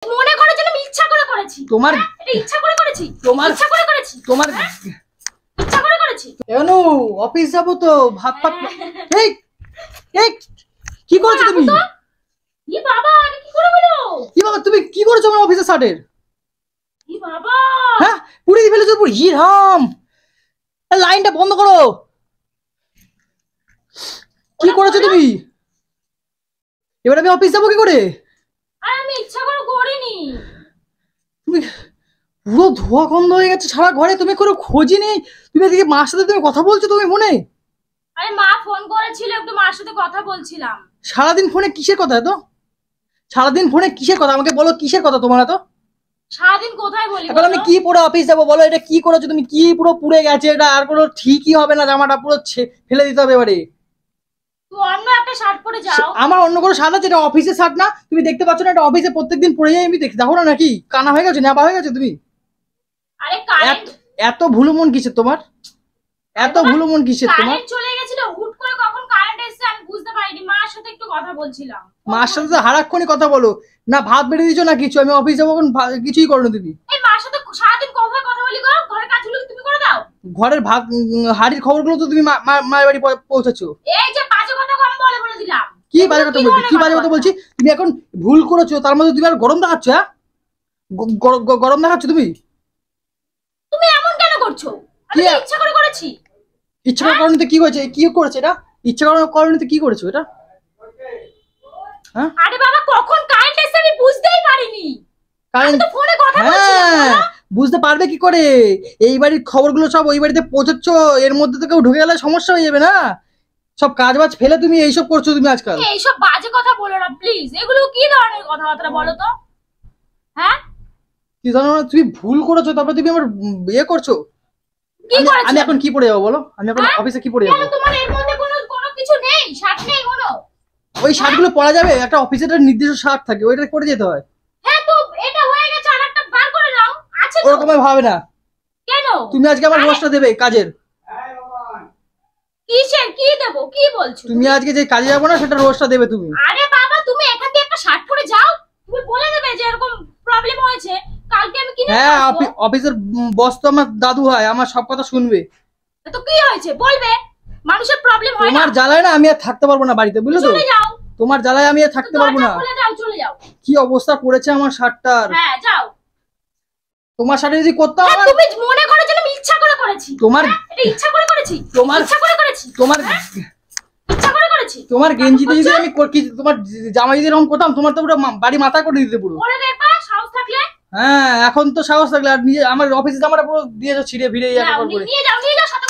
মনে করার জন্য আমি ইচ্ছা করে করেছি। তোমার এটা ইচ্ছা করে করেছি। তোমার ইচ্ছা করে করেছি। তোমার ইচ্ছা করে করেছি। কেন অফিস যাবো তো ভাত পাত। এই এই কি করছো তুমি? ই বাবা এটা কি করে হলো? কি বাবা তুমি কি করেছো আমার অফিসের শার্টের? ই বাবা হ্যাঁ পুড়ে দিয়ে ফেলেছো পুরো। হি রাম লাইনটা বন্ধ করো। কি করেছো তুমি? এবার আমি অফিস যাবো কি করে? আর আমি ইচ্ছা করে করিনি। তুমি পুরো ধোয়া গন্ধ হয়ে গেছে সারা ঘরে। তুমি কোনো খোঁজই নেই। তুমি এদিকে মার সাথে তুমি কথা বলছো তুমি মনে? আরে মা ফোন করেছিল, একটু মার সাথে কথা বলছিলাম। সারাদিন ফোনে কিসের কথা এত? সারাদিন ফোনে কিসের কথা আমাকে বলো, কিসের কথা তোমার এত? সারাদিন কোথায় বলি? এখন আমি কি পরে অফিস যাবো বলো? এটা কি করেছো তুমি? কি পুরো পুড়ে গেছে এটা, আর কোনো ঠিকই হবে না। জামাটা পুরো ফেলে দিতে হবে এবারে। তুই অন্য একটা শার্ট পরে যাও। আমার অন্য কোনো শার্ট আছে? এটা অফিসের শার্ট না? তুমি দেখতে পাচ্ছ না এটা অফিসে প্রত্যেকদিন পরে যাই আমি? দেখো না নাকি কানা হয়ে গেছে, নেবা হয়ে গেছে তুমি? আরে কারেন্ট এত ভুলো মন কিসের তোমার? এত ভুলো মন কিসের তোমার? কারেন্ট চলে গেছিল হুট করে, কখন কারেন্ট এসেছে আমি বুঝতে পারিনি। মার সাথে একটু কথা বলছিলাম। মার সাথে তো হারাক্ষণই কথা বলো না। ভাত বেড়ে দিচ্ছ না কিছু? আমি অফিস যাবো কিছুই করো না তুমি। এই মার সাথে সারাদিন কোথায় কথা বলি গো? ঘরের কাজগুলো তুমি করে দাও। ঘরের ভাত হাড়ির খবরগুলো তো তুমি মায়ের বাড়ি পৌঁছাচ্ছ। এই যে বাজে কথা কম বলে দিলাম। কি বাজে কথা বলছি? কি বাজে কথা বলছি? তুমি এখন ভুল করেছো, তার মধ্যে তুমি আর গরম দেখাচ্ছ? হ্যাঁ গরম দেখাচ্ছ তুমি? তুমি এমন কেন করছো? আমি তো ইচ্ছা করে করেছি। ইচ্ছা করে করনি তো কি হয়েছে? কি করেছে এটা? ইচ্ছা করে করনি তো কি করেছো এটা? হ্যাঁ আরে বাবা কখন কারেন্ট এসেছে আমি বুঝতেই পারিনি। আমি তো ফোনে কথা বলছিলাম। হ্যাঁ বুঝতে পারবে কি করে? এই বাড়ির খবরগুলো সব ওই বাড়িতে পৌঁছাচ্ছ, এর মধ্যে তো কেউ ঢুকে গেলে সমস্যা হয়ে যাবে না? সব কাজ বাজ ফেলে তুমি এইসব করছো তুমি আজকাল। এইসব বাজে কথা বলো না প্লিজ। এগুলো কি ধরনের কথাবার্তা বলো তো? হ্যাঁ কি ধরনের? তুমি ভুল করেছো তারপর তুমি আমার বিয়ে করছো? কি করেছো? আমি এখন কি পরে যাবো বলো? আমি এখন অফিসে কি পরে যাবো? তোমার এর মধ্যে কোনো কিছু নেই? শার্ট নেই কোনো? ওই শার্টগুলো পরা যাবে? একটা অফিসের একটা নির্দিষ্ট শার্ট থাকে, ওইটা পরে যেতে হয়। হ্যাঁ তো এটা হয়ে গেছে, আরেকটা বার করে নাও। আছে তো? ওরকম ভাবে না। কেন? তুমি আজকে আমার রোজটা দেবে কাজের। কিসের কি দেব? কি বলছো? তুমি আজকে যে কাজে যাবো না সেটা রোজটা দেবে তুমি। আরে বাবা তুমি এখান থেকে একটা শার্ট পরে যাও। তুমি বলে দেবে যে এরকম প্রবলেম হয়েছে, কালকে আমি কিনে হ্যাঁ আসবো। অফিসের বস তো আমার দাদু হয়, আমার সব কথা শুনবে। তো কি হয়েছে বলবে? মানুষের প্রবলেম হয় না? তোমার জ্বালায় না আমি আর থাকতে পারবো না বাড়িতে, বুঝলে তো? চলে যাও। তোমার জ্বালায় আমি আর থাকতে পারবো না। চলে যাও, চলে যাও। কি অবস্থা করেছে আমার শার্টটার। হ্যাঁ যাও। তোমার শার্টে যদি করতে হ্যাঁ তুমি মনে করার জন্য আমি ইচ্ছা করে করেছি। তোমার এটা ইচ্ছা করে করেছি। তোমার ইচ্ছা করে করেছি। তোমার ইচ্ছা করে করেছি। তোমার গেঞ্জিতে যদি আমি তোমার জামা যদি এরকম করতাম তোমার তো পুরো বাড়ি মাথা করে দিতে পুরো। করে দেখবা সাহস থাকলে। হ্যাঁ এখন তো সাহস থাকলে। আর নিজে আমার অফিসে জামাটা পুরো দিয়েছো ছিঁড়ে ভিড়ে নিয়ে যাও, নিয়ে যাও সাথে